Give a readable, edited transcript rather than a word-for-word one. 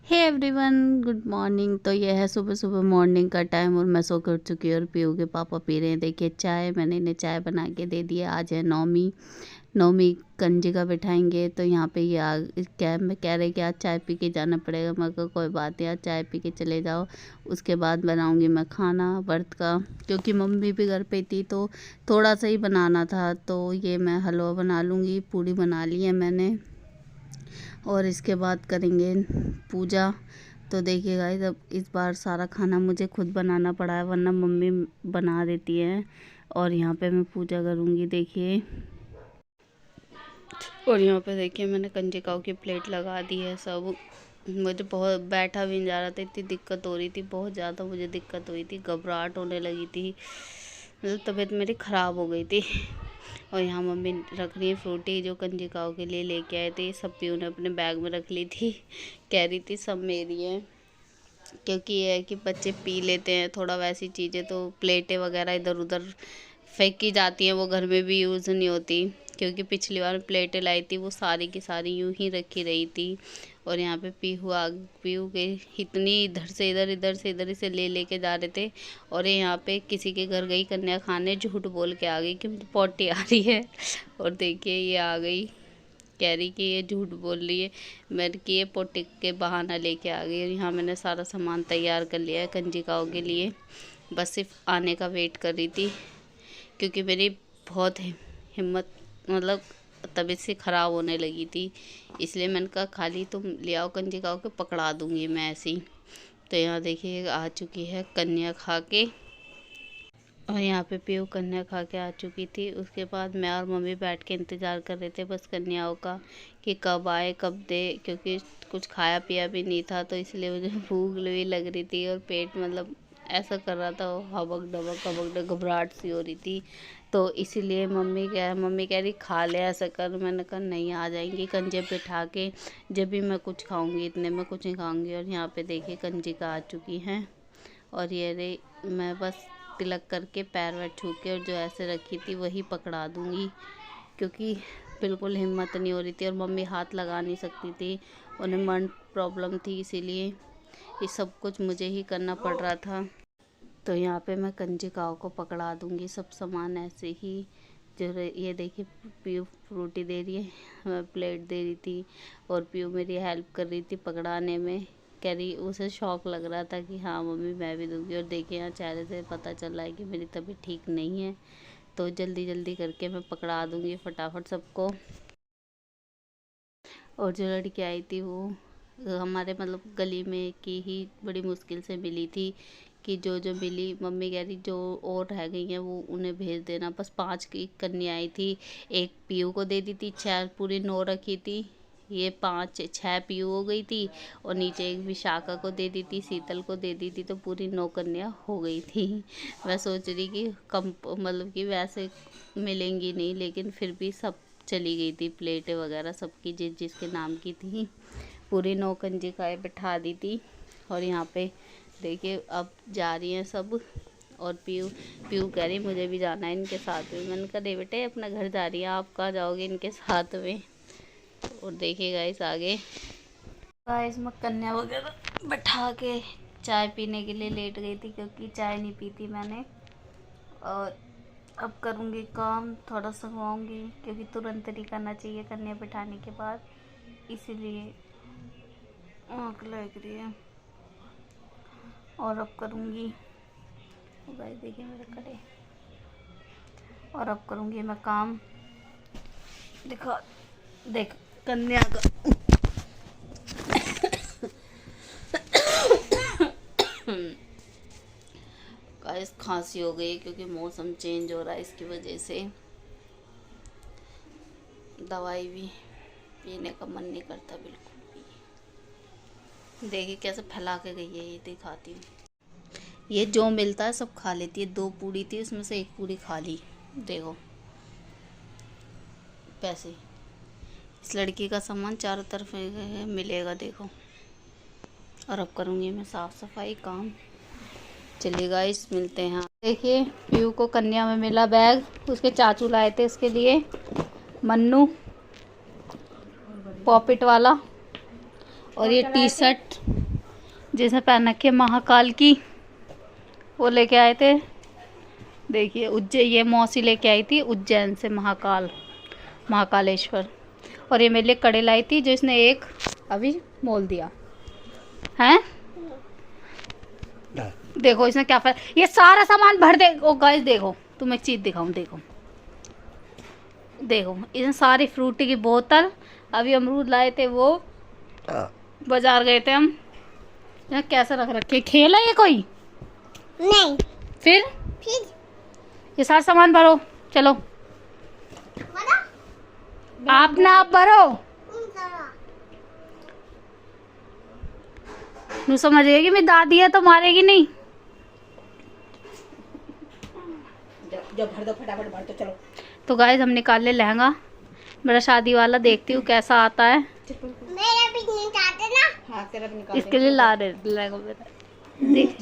Hey everyone, good morning. तो ये है सुबह सुबह मॉर्निंग का टाइम और मैं सो कर चुकी हूँ और पीयू के पापा पी रहे हैं। देखिए चाय, मैंने इन्हें चाय बना के दे दी है। आज है नौमी, नौमी कंजिका बिठाएंगे। तो यहाँ पे ये क्या मैं कह रहे कि आज चाय पी के जाना पड़ेगा। मैं कहा कोई बात नहीं, आज चाय पी के चले जाओ, उसके बाद बनाऊँगी मैं खाना व्रत का, क्योंकि मम्मी भी घर पे थी तो थोड़ा सा ही बनाना था। तो ये मैं हलवा बना लूँगी, पूड़ी बना ली है मैंने, और इसके बाद करेंगे पूजा। तो देखिए गाइस, अब इस बार सारा खाना मुझे खुद बनाना पड़ा है, वरना मम्मी बना देती है। और यहाँ पे मैं पूजा करूँगी देखिए। और यहाँ पे देखिए मैंने कंजिकाओं की प्लेट लगा दी है सब। मुझे बहुत बैठा भी नहीं जा रहा था, इतनी दिक्कत हो रही थी, बहुत ज़्यादा मुझे दिक्कत हुई थी, घबराहट होने लगी थी, मतलब तबीयत मेरी ख़राब हो गई थी। और यहाँ मम्मी रख रही है फ्रूटी जो कंजिकाओं के लिए लेके आए थे। सब पीयू ने अपने बैग में रख ली थी, कह रही थी सब मेरी है, क्योंकि ये है कि बच्चे पी लेते हैं थोड़ा वैसी चीज़ें, तो प्लेटें वगैरह इधर उधर फेंकी जाती हैं, वो घर में भी यूज़ नहीं होती। क्योंकि पिछली बार प्लेटें लाई थी वो सारी की सारी यूं ही रखी रही थी। और यहाँ पे पीहू के इतनी इधर से इधर इसे ले लेके जा रहे थे। और ये यहाँ पे किसी के घर गई कन्या खाने, झूठ बोल के आ गई कि मुझे पॉटी आ रही है। और देखिए ये आ गई, कह रही कि ये झूठ बोल रही है। मैंने कि ये पोटे के बहाना लेके आ गई। और यहाँ मैंने सारा सामान तैयार कर लिया है कंजिकाओं के लिए, बस सिर्फ आने का वेट कर रही थी, क्योंकि मेरी बहुत हिम्मत, मतलब तबीयत से ख़राब होने लगी थी। इसलिए मैंने कहा खाली तुम ले आओ कंजिकाओं के, पकड़ा दूँगी मैं ऐसे ही। तो यहाँ देखिए आ चुकी है कन्या खा के, और यहाँ पे पीयू कन्या खा के आ चुकी थी। उसके बाद मैं और मम्मी बैठ के इंतज़ार कर रहे थे बस कन्याओं का, कि कब आए कब दे, क्योंकि कुछ खाया पिया भी नहीं था, तो इसलिए मुझे भूख भी लग रही थी और पेट मतलब ऐसा कर रहा था, हबक डबक घबराहट सी हो रही थी। तो इसीलिए मम्मी कह रही खा ले ऐसा कर। मैंने कहा नहीं, आ जाएंगी कंजे बिठा के, जब भी मैं कुछ खाऊंगी, इतने में कुछ नहीं खाऊंगी। और यहाँ पे देखिए कंजिका आ चुकी हैं, और ये रे मैं बस तिलक करके पैर वैर छू के और जो ऐसे रखी थी वही पकड़ा दूंगी, क्योंकि बिल्कुल हिम्मत नहीं हो रही थी और मम्मी हाथ लगा नहीं सकती थी, उन्हें मन प्रॉब्लम थी, इसीलिए ये सब कुछ मुझे ही करना पड़ रहा था। तो यहाँ पे मैं कंजिकाओं को पकड़ा दूंगी सब सामान ऐसे ही। ये देखिए पीयू फ्रूटी दे रही है, मैं प्लेट दे रही थी, और पीयू मेरी हेल्प कर रही थी पकड़ाने में। कह रही, उसे शौक लग रहा था कि हाँ मम्मी मैं भी दूंगी। और देखिए यहाँ चेहरे से पता चल रहा है कि मेरी तबीयत ठीक नहीं है, तो जल्दी जल्दी करके मैं पकड़ा दूंगी फटाफट सबको। और जो लड़की आई थी वो हमारे मतलब गली में की ही बड़ी मुश्किल से मिली थी, कि जो जो मिली मम्मी कह रही जो और रह गई हैं वो उन्हें भेज देना। बस 5 की कन्या आई थी, एक पीयू को दे दी थी, 6 पूरी 9 रखी थी, ये 5 6 पीयू हो गई थी, और नीचे एक विशाखा को दे दी थी, शीतल को दे दी थी, तो पूरी 9 कन्या हो गई थी। मैं सोच रही कि कम मतलब कि वैसे मिलेंगी नहीं, लेकिन फिर भी सब चली गई थी, प्लेटें वगैरह सबकी जिसके नाम की थी, पूरी 9 कंजिकाएँ बिठा दी थी। और यहाँ पे देखिए अब जा रही हैं सब, और पीयू पीयू कह रही मुझे भी जाना है इनके साथ में। मैंने कहा नहीं बेटे, अपना घर जा रही है, आप कहाँ जाओगे इनके साथ में। और देखिए गाइस आगे, गाइस मैं कन्या वगैरह बैठा के चाय पीने के लिए लेट गई थी, क्योंकि चाय नहीं पी थी मैंने। और अब करूँगी काम, थोड़ा सवाऊँगी, क्योंकि तुरंत नहीं करना चाहिए कन्या बिठाने के बाद, इसीलिए आँख लग रही है। और अब करूँगी, गाइस देखिए मेरे कड़े, और अब करूँगी मैं काम। देखो देख कन्या का गाइस खांसी हो गई, क्योंकि मौसम चेंज हो रहा है, इसकी वजह से दवाई भी पीने का मन नहीं करता बिल्कुल भी। देखिए कैसे फैला के गई है, ये दिखाती हूँ। ये जो मिलता है सब खा लेती है, 2 पूड़ी थी उसमें से 1 पूड़ी खा ली, देखो पैसे। इस लड़की का सामान चारों तरफ मिलेगा देखो। और अब करूँगी मैं साफ़ सफाई काम। चलिए गाइस मिलते हैं। देखिए पीयू को कन्या में मिला बैग, उसके चाचू लाए थे उसके लिए, मन्नू पॉपिट वाला। और ये टी शर्ट जिसे पहन रखी है महाकाल की, वो लेके आए थे। देखिए उज्जैन, ये मौसी लेके आई थी उज्जैन से महाकालेश्वर। और ये मेरे लिए कड़े लाई थी जो इसने एक अभी मोल दिया है। देखो इसने क्या ये सारा सामान भर दे। ओ गाइस देखो, तुम एक चीज दिखाऊं, देखो देखो इसने सारी फ्रूटी की बोतल, अभी अमरूद लाए थे वो बाजार गए थे हम, यहाँ कैसे रख रखे। खेल है ये कोई? नहीं। फिर ये सारा सामान भरो, चलो आप ना आप भरो। तू समझेगी मेरी दादी है तो मारेगी नहीं। जब भर दो फटाफट भर दो, चलो। तो गाइस हम निकाल ले लहंगा मेरा शादी वाला, देखती हूँ कैसा आता है। मेरा भी निकाल देना। हाँ तेरा भी निकाल। इसके लिए ला रहे लहंगा मेरा। देख